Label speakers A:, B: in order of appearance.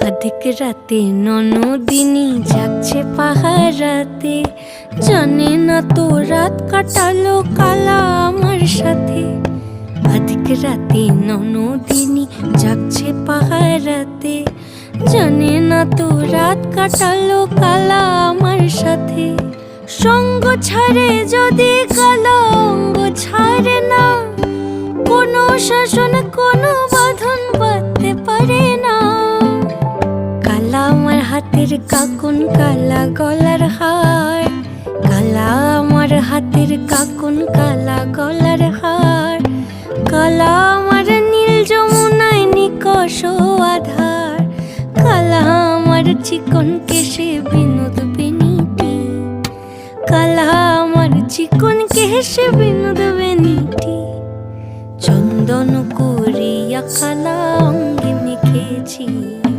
A: আধিক রাতে ননদিনী যাচ্ছে পাহারাতে, জানে না তো রাত কাটালো কালা আমার সাথে। আধিক রাতে ননদিনী যাচ্ছে পাহারাতে, জানে না তো রাত কাটালো কালা আমার সাথে। সঙ্গ ছাড়ে যদি কালা অঙ্গ ছাড়ে না, কোনো শাসন কোনো বাঁধন বাঁধতে পারে না। কালা আমার হাতের কাকুন কালা গলার হার, কালা আমার হাতের কাকুন কালা গলার হার। কালা আমার নীল যমুনায় নিকষ আধার, কালা আমার চিকন কেশে বিনোদ বেনিটি। কালা আমার চিকন কেশে বিনোদ বেনিটি। চন্দন করিয়া কালা অঙ্গে মেখেছি।